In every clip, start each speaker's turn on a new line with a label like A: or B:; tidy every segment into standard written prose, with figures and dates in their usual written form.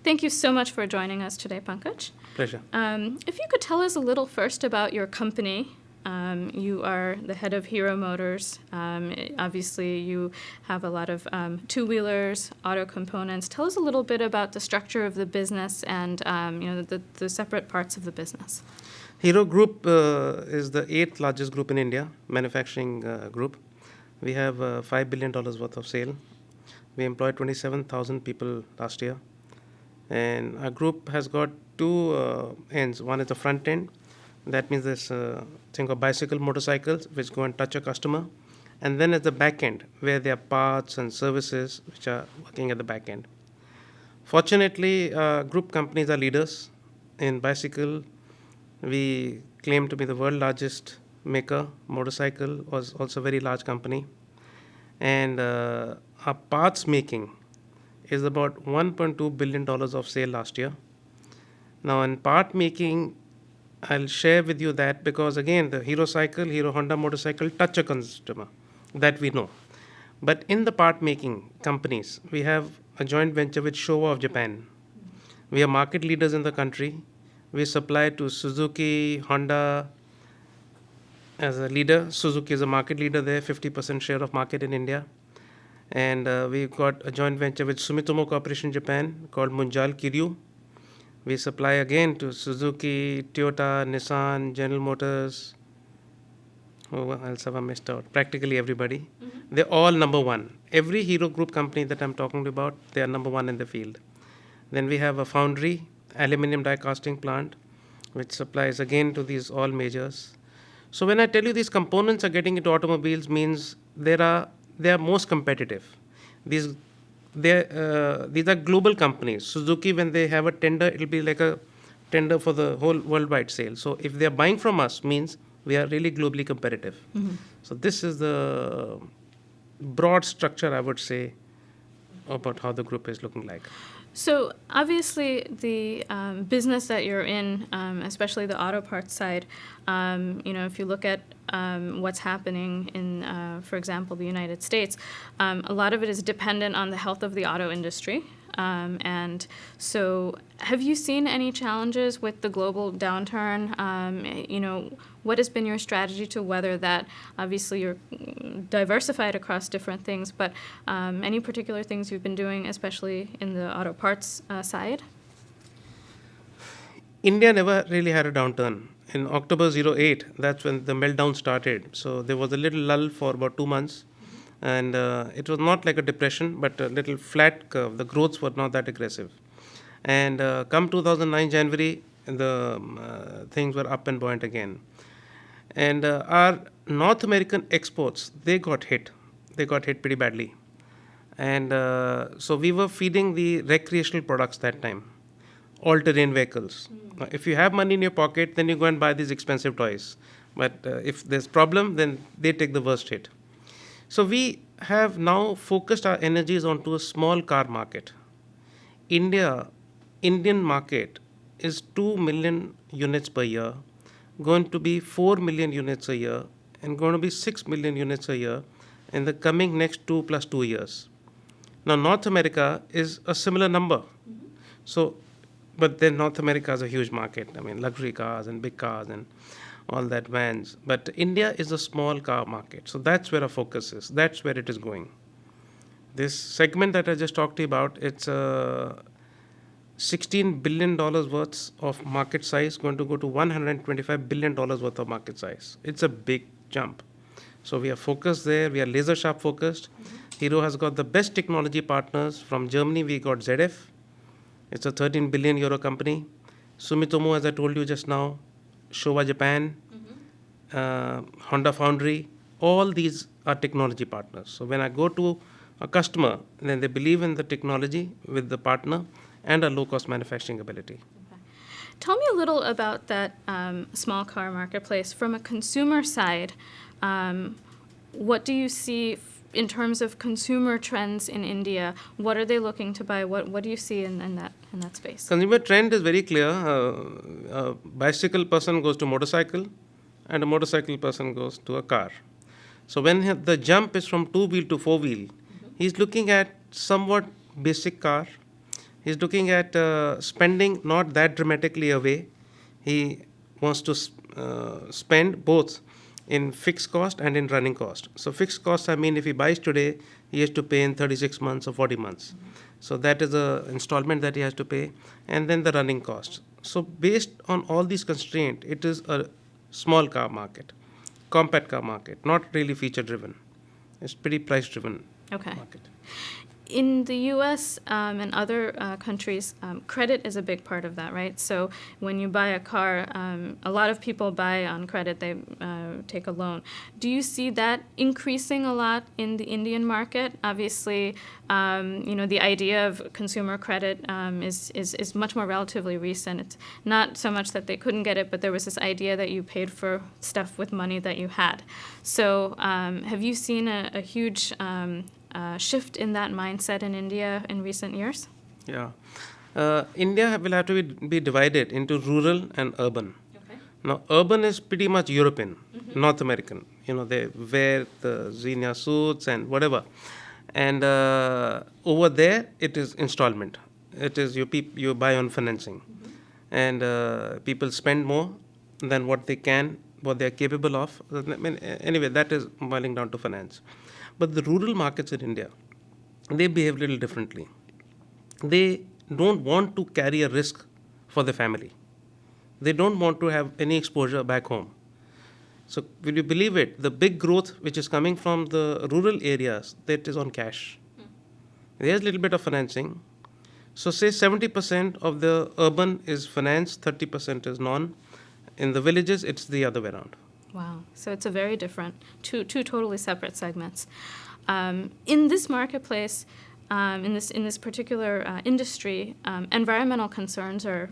A: Thank you so much for joining us today, Pankaj.
B: Pleasure.
A: If you could tell us a little first about your company. You are the head of Hero Motors. Obviously, you have a lot of two-wheelers, auto components. Tell us a little bit about the structure of the business and the separate parts of the business.
B: Hero Group is the 8th largest group in India, manufacturing group. We have $5 billion worth of sale. We employed 27,000 people last year. And our group has got two ends. One is the front end. That means this thing of bicycle, motorcycles, which go and touch a customer. And then at the back end, where there are parts and services which are working at the back end. Fortunately, group companies are leaders in bicycle. We claim to be the world largest maker. Motorcycle was also a very large company. And our parts making is about $1.2 billion of sale last year. Now, in part making, I'll share with you that because again, the Hero cycle, Hero Honda motorcycle touch a customer that we know. But in the part making companies, we have a joint venture with Showa of Japan. We are market leaders in the country. We supply to Suzuki, Honda as a leader. Suzuki is a market leader there, 50% share of market in India. And we've got a joint venture with Sumitomo Corporation Japan called Munjal Kiryu. We supply again to Suzuki, Toyota, Nissan, General Motors. Who else have I missed out? Practically everybody. Mm-hmm. They're all number one. Every Hero Group company that I'm talking about, they are number one in the field. Then we have a foundry, aluminum die casting plant, which supplies again to these all majors. So when I tell you these components are getting into automobiles, means they are most competitive. These are global companies. Suzuki, when they have a tender, it will be like a tender for the whole worldwide sale. So if they are buying from us, means we are really globally competitive. Mm-hmm. So this is the broad structure, I would say, about how the group is looking like.
A: So obviously the business that you're in, especially the auto parts side, if you look at what's happening in, for example, the United States, a lot of it is dependent on the health of the auto industry. And so have you seen any challenges with the global downturn? What has been your strategy to weather that? Obviously, you're diversified across different things, but any particular things you've been doing, especially in the auto parts side?
B: India never really had a downturn. In October 08, that's when the meltdown started. So there was a little lull for about 2 months. And it was not like a depression, but a little flat curve. The growths were not that aggressive. And come 2009 January, the things were up and buoyant again. And our North American exports, they got hit. They got hit pretty badly. And so we were feeding the recreational products that time, all-terrain vehicles. If you have money in your pocket, then you go and buy these expensive toys. But if there's problem, then they take the worst hit. So we have now focused our energies onto a small car market. Indian market is 2 million units per year, going to be 4 million units a year, and going to be 6 million units a year in the coming next 2 plus 2 years. Now North America is a similar number. Mm-hmm. So, but then North America is a huge market. I mean, luxury cars and big cars and all that vans. But India is a small car market. So that's where our focus is. That's where it is going. This segment that I just talked to you about, it's $16 billion worth of market size going to go to $125 billion worth of market size. It's a big jump. So we are focused there. We are laser sharp focused. Mm-hmm. Hero has got the best technology partners. From Germany, we got ZF. It's a 13 billion euro company. Sumitomo, as I told you just now, Showa Japan, Honda Foundry, all these are technology partners. So when I go to a customer, then they believe in the technology with the partner and a low-cost manufacturing ability.
A: Okay. Tell me a little about that small car marketplace. From a consumer side, what do you see in terms of consumer trends in India? What are they looking to buy? What do you see in that space?
B: Consumer trend is very clear. A bicycle person goes to motorcycle, and a motorcycle person goes to a car. So when the jump is from 2-wheel to 4-wheel, he's looking at somewhat basic car. He's looking at spending not that dramatically away. He wants to spend both in fixed cost and in running cost. So fixed costs, I mean, if he buys today, he has to pay in 36 months or 40 months. So that is a installment that he has to pay, and then the running cost. So based on all these constraints, it is a small car market, compact car market, not really feature driven. It's pretty price driven
A: Okay.
B: market.
A: In the U.S. And other countries, credit is a big part of that, right? So when you buy a car, a lot of people buy on credit. They take a loan. Do you see that increasing a lot in the Indian market? Obviously, the idea of consumer credit is much more relatively recent. It's not so much that they couldn't get it, but there was this idea that you paid for stuff with money that you had. So have you seen a huge shift in that mindset in India in recent years?
B: Yeah. India will have to be divided into rural and urban.
A: Okay.
B: Now, urban is pretty much European, North American. They wear the Xenia suits and whatever. And over there, it is installment. It is you buy on financing. And people spend more than what they can, what they are capable of. I mean, anyway, that is boiling down to finance. But the rural markets in India, they behave a little differently. They don't want to carry a risk for the family. They don't want to have any exposure back home. So will you believe it? The big growth which is coming from the rural areas, that is on cash. There's a little bit of financing. So say 70% of the urban is finance, 30% is non. In the villages, it's the other way around.
A: Wow. So it's a very different, two totally separate segments. In this marketplace, in this particular industry, environmental concerns are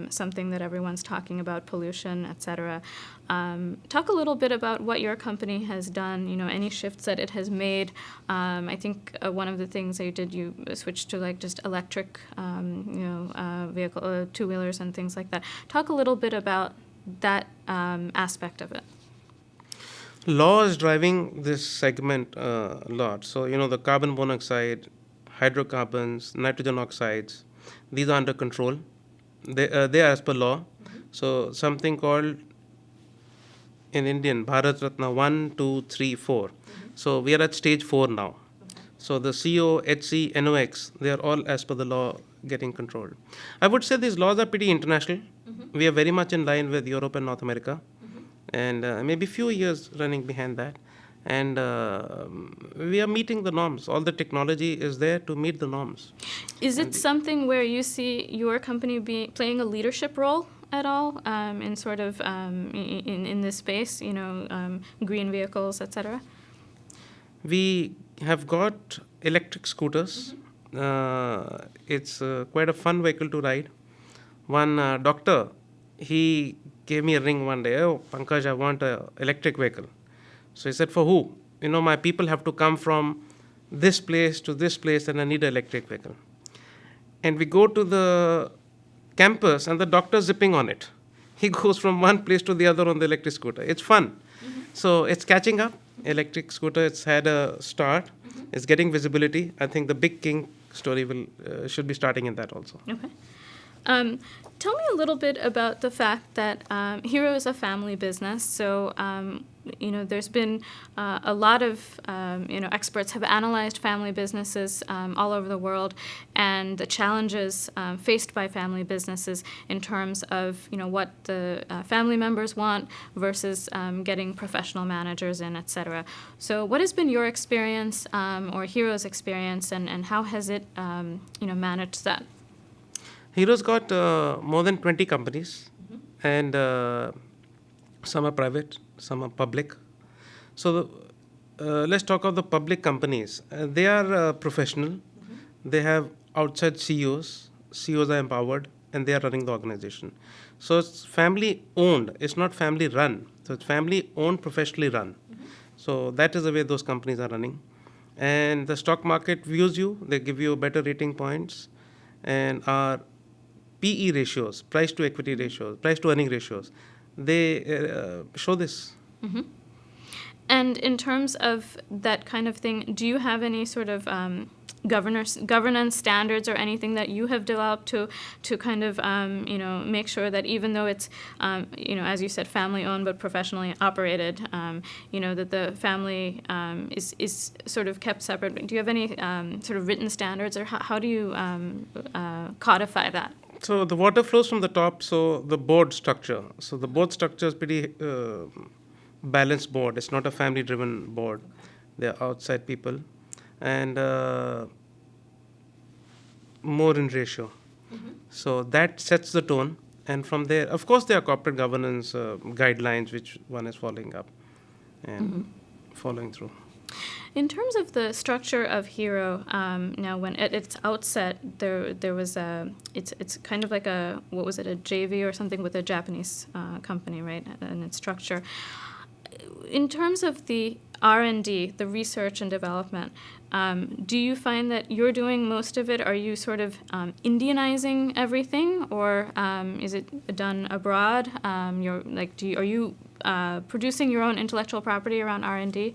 A: something that everyone's talking about, pollution, et cetera. Talk a little bit about what your company has done, any shifts that it has made. I think one of the things that you did, you switched to just electric, vehicle, two-wheelers and things like that. Talk a little bit about that aspect of it.
B: Law is driving this segment a lot. So, the carbon monoxide, hydrocarbons, nitrogen oxides, these are under control. They are as per law. So, something called in Indian, Bharat Ratna 1, 2, 3, 4. So, we are at stage 4 now. So, the CO, HC, NOx, they are all as per the law getting controlled. I would say these laws are pretty international. We are very much in line with Europe and North America. And maybe few years running behind that. And we are meeting the norms. All the technology is there to meet the norms.
A: Is it something where you see your company playing a leadership role at all in sort of in this space, green vehicles, et cetera?
B: We have got electric scooters. It's quite a fun vehicle to ride. One doctor, he gave me a ring one day. Oh, Pankaj, I want an electric vehicle. So he said, for who? My people have to come from this place to this place and I need an electric vehicle. And we go to the campus and the doctor's zipping on it. He goes from one place to the other on the electric scooter. It's fun. So it's catching up. Electric scooter, it's had a start. It's getting visibility. I think the big king story should be starting in that also.
A: Okay. Tell me a little bit about the fact that Hero is a family business. So, there's been a lot of, experts have analyzed family businesses all over the world and the challenges faced by family businesses in terms of, what the family members want versus getting professional managers in, et cetera. So what has been your experience or Hero's experience and how has it, managed that?
B: Hero's got more than 20 companies, and some are private, some are public. So let's talk of the public companies. They are professional. They have outside CEOs. CEOs are empowered, and they are running the organization. So it's family owned. It's not family run. So it's family owned, professionally run. So that is the way those companies are running. And the stock market views you. They give you better rating points, and our PE ratios, price to equity ratios, price to earning ratios, they show this.
A: And in terms of that kind of thing, do you have any sort of governance standards or anything that you have developed to kind of make sure that even though it's as you said, family owned but professionally operated, that the family is sort of kept separate? Do you have any sort of written standards, or how do you codify that?
B: So the water flows from the top. So the board structure. So the board structure is pretty balanced board. It's not a family-driven board. They're outside people, and more in ratio. So that sets the tone. And from there, of course, there are corporate governance guidelines which one is following up and following through.
A: In terms of the structure of Hero, now when at its outset there was it's kind of like a JV or something with a Japanese company, right? And its structure. In terms of the R&D, the research and development, do you find that you're doing most of it? Are you sort of Indianizing everything, or is it done abroad? Are you producing your own intellectual property around R&D?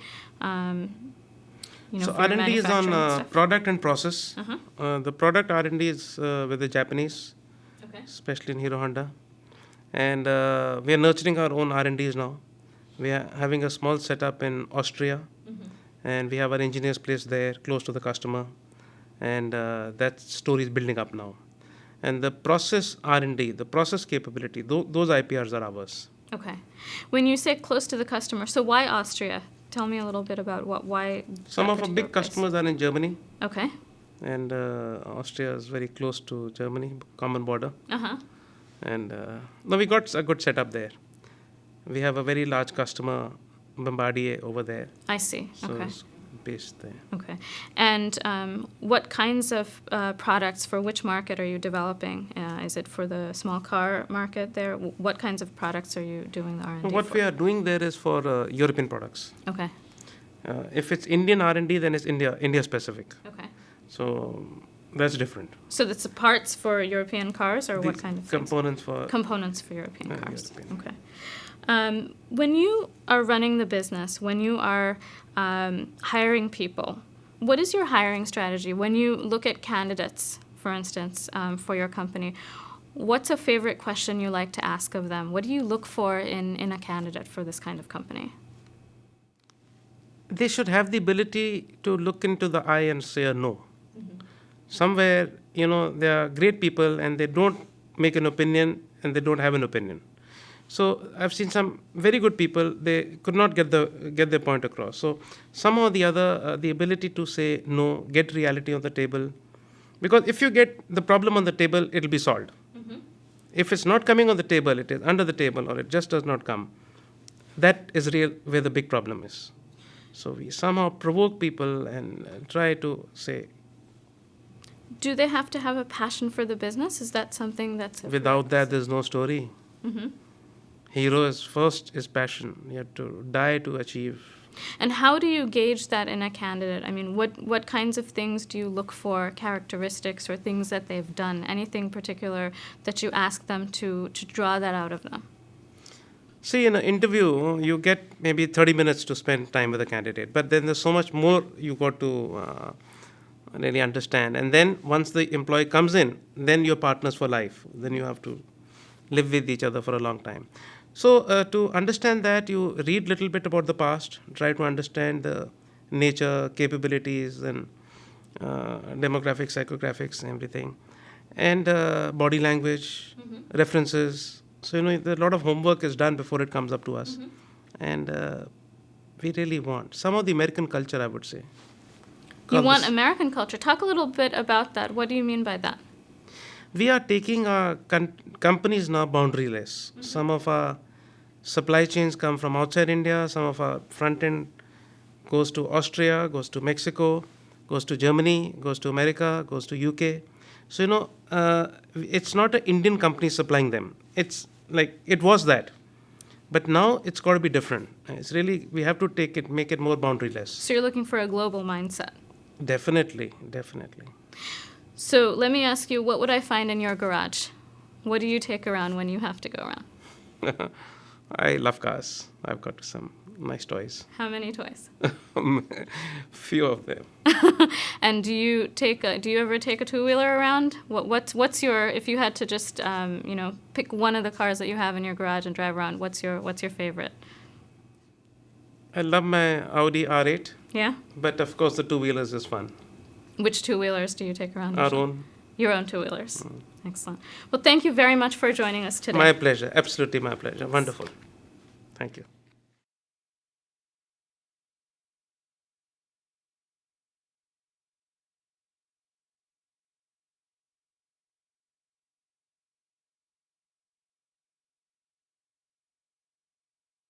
B: So R&D is on product and process. The product R&D is with the Japanese, especially in Hero Honda, and we are nurturing our own R&Ds now. We are having a small setup in Austria, and we have our engineers placed there, close to the customer, and that story is building up now. And the process R&D, the process capability, those IPRs are ours.
A: Okay. When you say close to the customer, so why Austria? Tell me a little bit about why.
B: Some of our big customers are in Germany.
A: Okay.
B: And Austria is very close to Germany, common border. And no, we got a good setup there. We have a very large customer, Bombardier, over there.
A: I see.
B: So
A: okay.
B: It's based there.
A: Okay. And what kinds of products for which market are you developing? Is it for the small car market there? What kinds of products are you doing the R&D
B: What
A: for?
B: we are doing there is for European products.
A: Okay.
B: If it's Indian R&D, then it's India specific.
A: Okay.
B: So that's different.
A: So that's the parts for European cars, or what kind of
B: components
A: things? Components for European cars.
B: European.
A: Okay. When you are running the business, when you are hiring people, what is your hiring strategy? When you look at candidates, for instance, for your company, what's a favorite question you like to ask of them? What do you look for in a candidate for this kind of company?
B: They should have the ability to look into the eye and say a no. Somewhere, they are great people and they don't make an opinion and they don't have an opinion. So I've seen some very good people, they could not get their point across. So somehow or the other, the ability to say no, get reality on the table. Because if you get the problem on the table, it'll be solved. If it's not coming on the table, it is under the table, or it just does not come. That is where the big problem is. So we somehow provoke people and try to say.
A: Do they have to have a passion for the business? Is that something that's...
B: Without that, there's no story. Hero is passion. You have to die to achieve.
A: And how do you gauge that in a candidate? I mean, what kinds of things do you look for, characteristics or things that they've done? Anything particular that you ask them to draw that out of them?
B: See, in an interview, you get maybe 30 minutes to spend time with a candidate. But then there's so much more you got to really understand. And then once the employee comes in, then you're partners for life. Then you have to live with each other for a long time. So to understand that, you read a little bit about the past, try to understand the nature, capabilities, and demographics, psychographics, everything, and body language, references. So, a lot of homework is done before it comes up to us. And we really want some of the American culture, I would say.
A: You want American culture. Talk a little bit about that. What do you mean by that?
B: We are taking our companies now boundaryless. Some of our supply chains come from outside India. Some of our front end goes to Austria, goes to Mexico, goes to Germany, goes to America, goes to UK. So, it's not an Indian company supplying them. It's like, it was that. But now it's got to be different. It's really, we have to make it more boundaryless.
A: So you're looking for a global mindset.
B: Definitely.
A: So let me ask you, what would I find in your garage? What do you take around when you have to go around?
B: I love cars. I've got some nice toys.
A: How many toys?
B: Few of them.
A: And do you ever take a two-wheeler around? What's your, if you had to just pick one of the cars that you have in your garage and drive around, what's your favorite?
B: I love my Audi R8.
A: Yeah?
B: But of course, the two-wheelers is fun.
A: Which two-wheelers do you take around?
B: Our
A: usually?
B: own.
A: Your own two-wheelers. Excellent. Well, thank you very much for joining us today.
B: My pleasure. Absolutely my pleasure. Wonderful. Thank you.